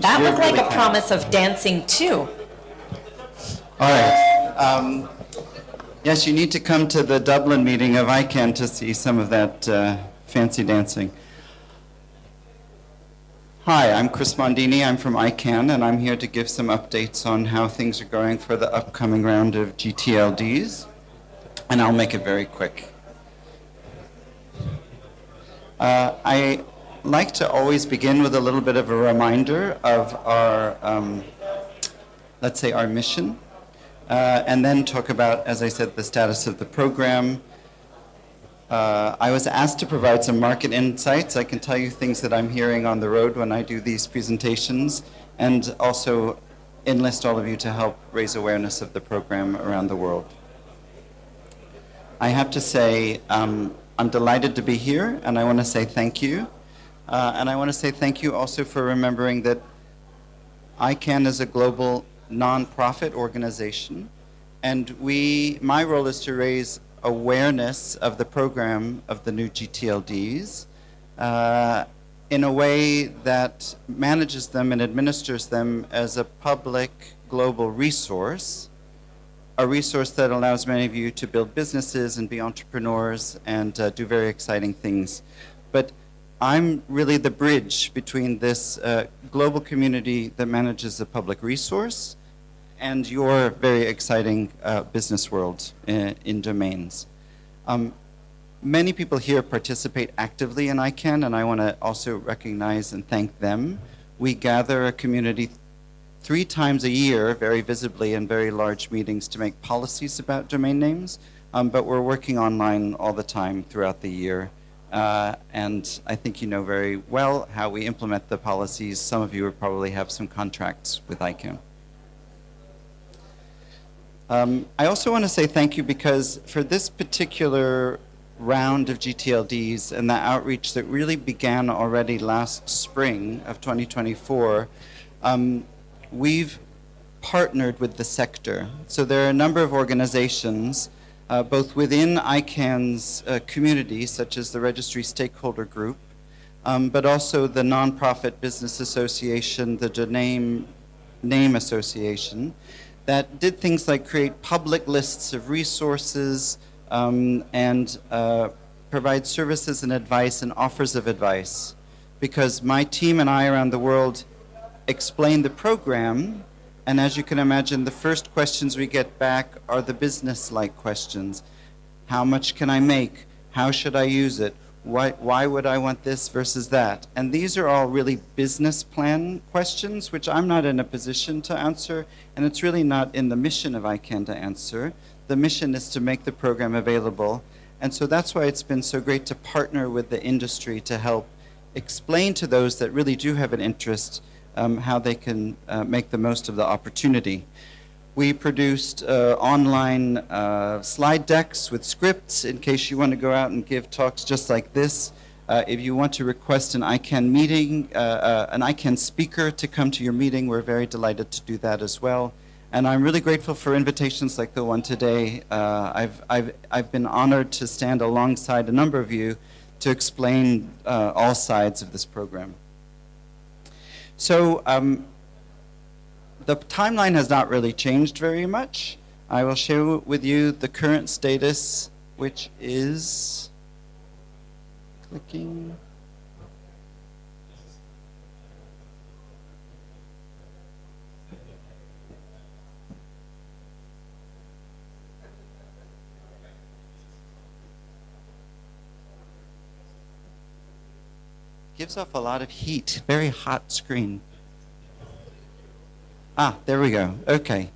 That looked like a promise of dancing too. All right. Yes, you need to come to the Dublin meeting of ICANN to see some of that fancy dancing. Hi, I'm Chris Mondini. I'm from ICANN, and I'm here to give some updates on how things are going for the upcoming round of gTLDs, and I'll make it very quick. I like to always begin with a little bit of a reminder of our, let's say, our mission, and then talk about, as I said, the status of the program. I was asked to provide some market insights. I can tell you things that I'm hearing on the road when I do these presentations, and also enlist all of you to help raise awareness of the program around the world. I have to say, I'm delighted to be here, and I want to say thank you. And I want to say thank you also for remembering that ICANN is a global nonprofit organization, and my role is to raise awareness of the program of the new gTLDs in a way that manages them and administers them as a public global resource, a resource that allows many of you to build businesses and be entrepreneurs and do very exciting things. But I'm really the bridge between this global community that manages a public resource and your very exciting business world in domains. Many people here participate actively in ICANN, and I want to also recognize and thank them. We gather a community 3 times a year, very visibly, in very large meetings to make policies about domain names, but we're working online all the time throughout the year. And I think you know very well how we implement the policies. Some of you will probably have some contracts with ICANN. I also want to say thank you because for this particular round of gTLDs and the outreach that really began already last spring of 2024, we've partnered with the sector. So there are a number of organizations, both within ICANN's community, such as the Registry Stakeholder Group, but also the Nonprofit Business Association, the Domain Name Association, that did things like create public lists of resources and provide services and advice and offers of advice. Because my team and I around the world explain the program, and as you can imagine, the first questions we get back are the business-like questions. How much can I make? How should I use it? Why would I want this versus that? And these are all really business plan questions, which I'm not in a position to answer, and it's really not in the mission of ICANN to answer. The mission is to make the program available, and so that's why it's been so great to partner with the industry to help explain to those that really do have an interest how they can make the most of the opportunity. We produced online slide decks with scripts in case you want to go out and give talks just like this. If you want to request an ICANN meeting, an ICANN speaker to come to your meeting, we're very delighted to do that as well. And I'm really grateful for invitations like the one today. I've been honored to stand alongside a number of you to explain all sides of this program. So the timeline has not really changed very much. I will share with you the current status, which is clicking. Gives off a lot of heat, very hot screen. Ah, there we go. Okay.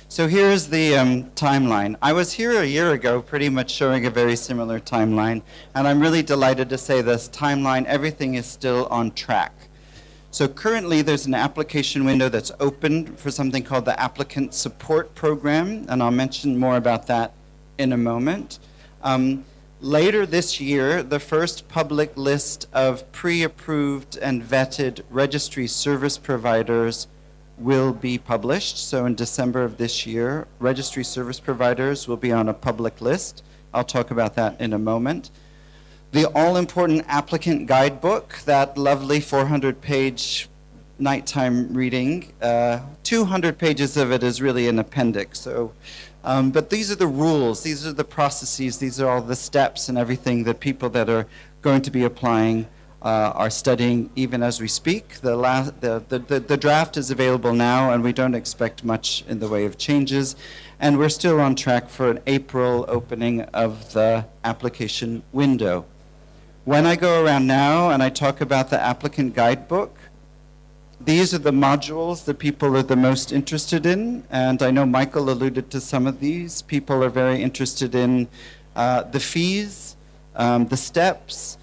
So here's the timeline. I was here a year ago pretty much showing a very similar timeline, and I'm really delighted to say this timeline, everything is still on track. So currently there's an application window that's open for something called the Applicant Support Program, and I'll mention more about that in a moment. Later this year, the first public list of pre-approved and vetted registry service providers will be published. So in December of this year, registry service providers will be on a public list. I'll talk about that in a moment. The all-important applicant guidebook, that lovely 400-page nighttime reading. 200 pages of it is really an appendix. So, but these are the rules, these are the processes, these are all the steps and everything that people that are going to be applying are studying even as we speak. The draft is available now, and we don't expect much in the way of changes. And we're still on track for an April opening of the application window. When I go around now and I talk about the applicant guidebook, these are the modules that people are the most interested in, and I know Michael alluded to some of these. People are very interested in the fees, the steps.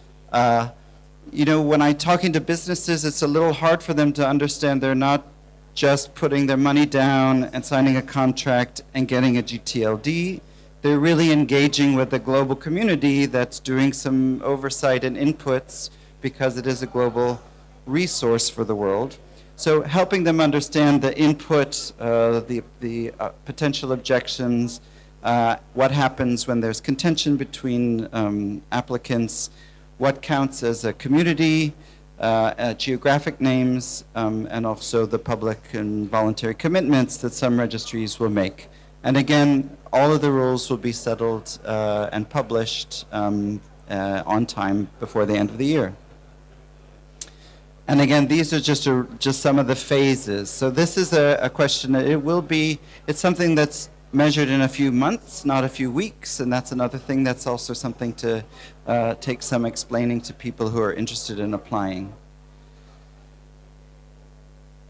You know, when I'm talking to businesses, it's a little hard for them to understand they're not just putting their money down and signing a contract and getting a gTLD. They're really engaging with the global community that's doing some oversight and inputs because it is a global resource for the world. So helping them understand the input, the potential objections, what happens when there's contention between applicants, what counts as a community, geographic names, and also the public and voluntary commitments that some registries will make. And again, all of the rules will be settled and published on time before the end of the year. And again, these are just some of the phases. So this is a question that it's something that's measured in a few months, not a few weeks, and that's another thing that's also something to take some explaining to people who are interested in applying.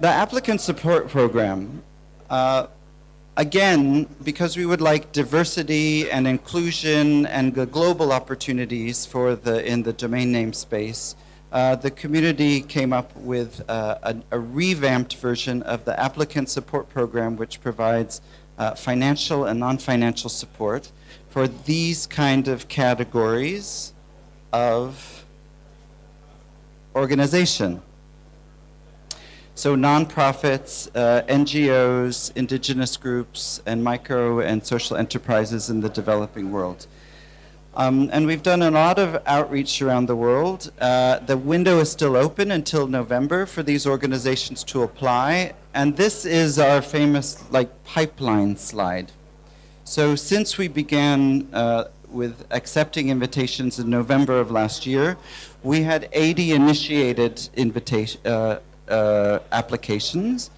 The applicant support program, again, because we would like diversity and inclusion and the global opportunities in the domain name space, the community came up with a revamped version of the applicant support program, which provides financial and non-financial support for these kind of categories of organization. So nonprofits, NGOs, indigenous groups, and micro and social enterprises in the developing world. And we've done a lot of outreach around the world. The window is still open until November for these organizations to apply. And this is our famous pipeline slide. So since we began with accepting invitations in November of last year, we had 80 initiated applications.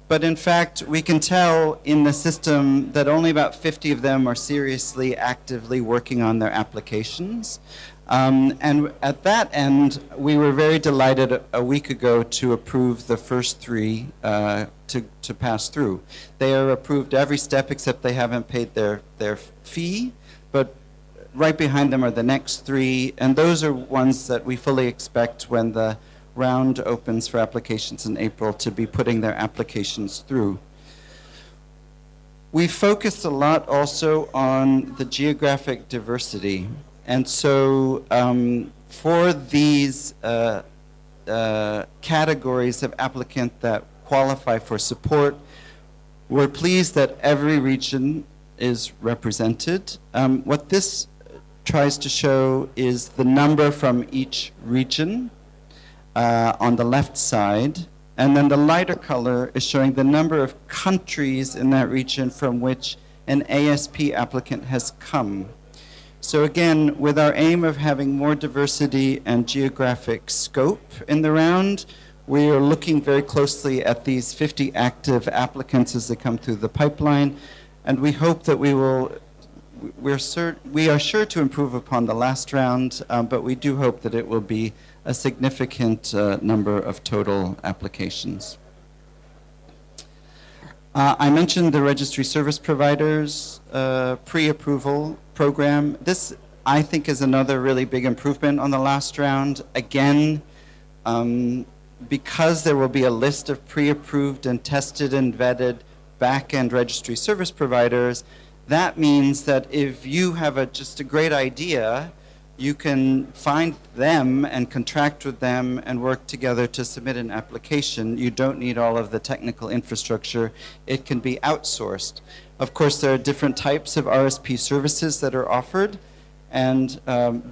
But in fact, we can tell in the system that only about 50 of them are seriously, actively working on their applications. And at that end, we were very delighted a week ago to approve the first 3 to pass through. They are approved every step except they haven't paid their fee, but right behind them are the next 3, and those are ones that we fully expect when the round opens for applications in April to be putting their applications through. We focused a lot also on the geographic diversity. And so for these categories of applicant that qualify for support, we're pleased that every region is represented. What this tries to show is the number from each region on the left side, and then the lighter color is showing the number of countries in that region from which an ASP applicant has come. So again, with our aim of having more diversity and geographic scope in the round, we are looking very closely at these 50 active applicants as they come through the pipeline, and we hope that we are sure to improve upon the last round, but we do hope that it will be a significant number of total applications. I mentioned the registry service providers pre-approval program. This, I think, is another really big improvement on the last round. Again, because there will be a list of pre-approved and tested and vetted back-end registry service providers, that means that if you have just a great idea, you can find them and contract with them and work together to submit an application. You don't need all of the technical infrastructure. It can be outsourced. Of course, there are different types of RSP services that are offered, and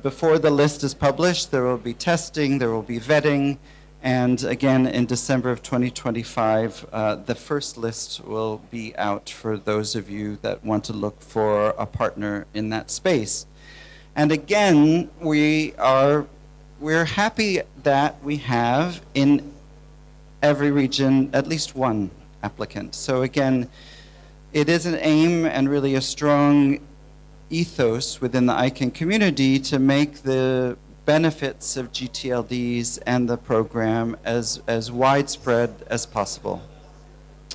before the list is published, there will be testing, there will be vetting, And again, in December of 2025, the first list will be out for those of you that want to look for a partner in that space. And again, we're happy that we have in every region at least one applicant. So again, it is an aim and really a strong ethos within the ICANN community to make the benefits of gTLDs and the program as widespread as possible.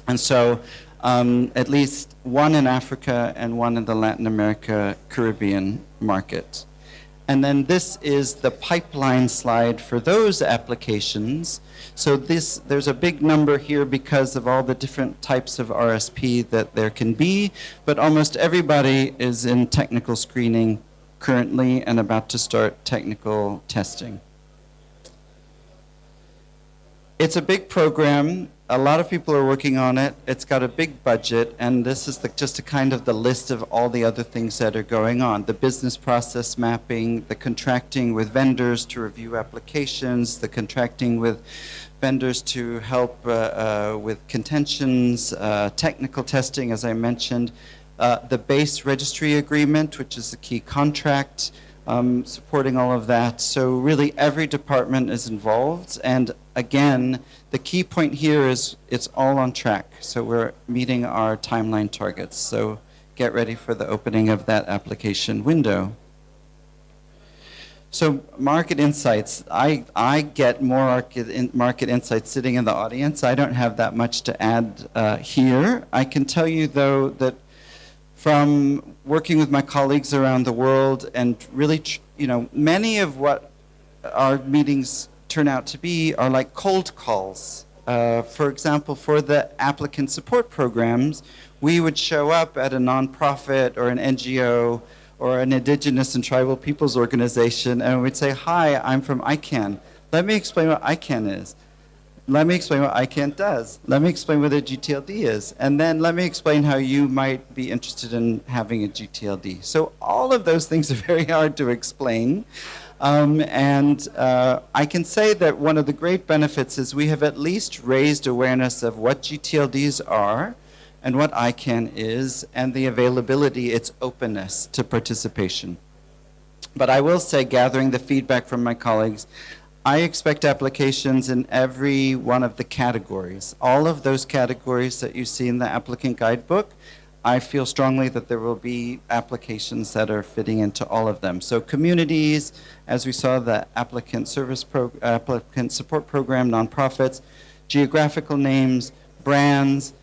And so at least one in Africa and one in the Latin America Caribbean market. And then this is the pipeline slide for those applications. So there's a big number here because of all the different types of RSP that there can be, but almost everybody is in technical screening currently and about to start technical testing. It's a big program. A lot of people are working on it. It's got a big budget, and this is just a kind of the list of all the other things that are going on. The business process mapping, the contracting with vendors to review applications, the contracting with vendors to help with contentions, technical testing, as I mentioned, the base registry agreement, which is the key contract, supporting all of that. So really every department is involved, and again, the key point here is it's all on track. So we're meeting our timeline targets. So get ready for the opening of that application window. So market insights, I get more market insights sitting in the audience. I don't have that much to add here. I can tell you though that from working with my colleagues around the world and really, many of what our meetings turn out to be are like cold calls. For example, for the applicant support programs, we would show up at a nonprofit or an NGO or an indigenous and tribal peoples organization, and we'd say, hi, I'm from ICANN. Let me explain what ICANN is. Let me explain what ICANN does. Let me explain what a gTLD is. And then let me explain how you might be interested in having a gTLD. So all of those things are very hard to explain. I can say that one of the great benefits is we have at least raised awareness of what gTLDs are and what ICANN is and the availability, its openness to participation. But I will say, gathering the feedback from my colleagues, I expect applications in every one of the categories. All of those categories that you see in the applicant guidebook, I feel strongly that there will be applications that are fitting into all of them. So communities, as we saw, the applicant support program, nonprofits, geographical names, brands,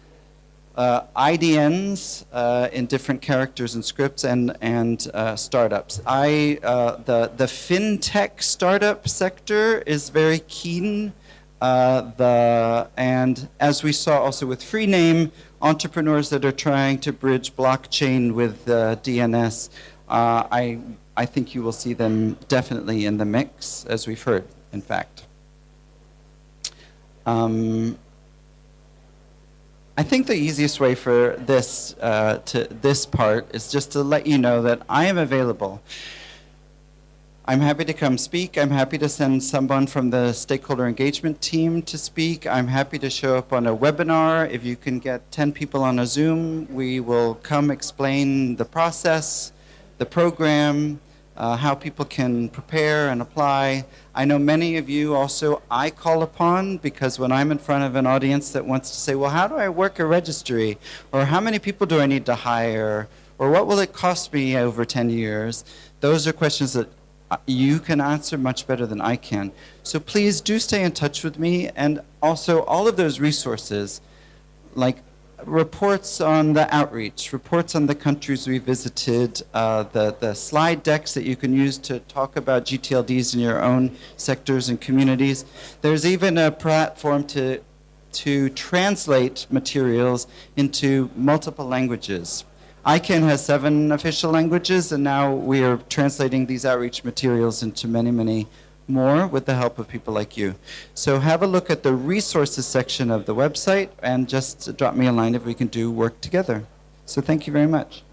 IDNs in different characters and scripts, and startups. The fintech startup sector is very keen. And as we saw also with free name, entrepreneurs that are trying to bridge blockchain with DNS, I think you will see them definitely in the mix, as we've heard, in fact. I think the easiest way for this part is just to let you know that I am available. I'm happy to come speak. I'm happy to send someone from the stakeholder engagement team to speak. I'm happy to show up on a webinar. If you can get 10 people on a Zoom, we will come explain the process, the program, how people can prepare and apply. I know many of you also I call upon, because when I'm in front of an audience that wants to say, well, how do I work a registry? Or how many people do I need to hire? Or what will it cost me over 10 years? Those are questions that you can answer much better than I can. So please do stay in touch with me, and also all of those resources, like reports on the outreach, reports on the countries we visited, the slide decks that you can use to talk about gTLDs in your own sectors and communities. There's even a platform to translate materials into multiple languages. ICANN has 7 official languages, and now we are translating these outreach materials into many, many more with the help of people like you. So have a look at the resources section of the website and just drop me a line if we can do work together. So thank you very much.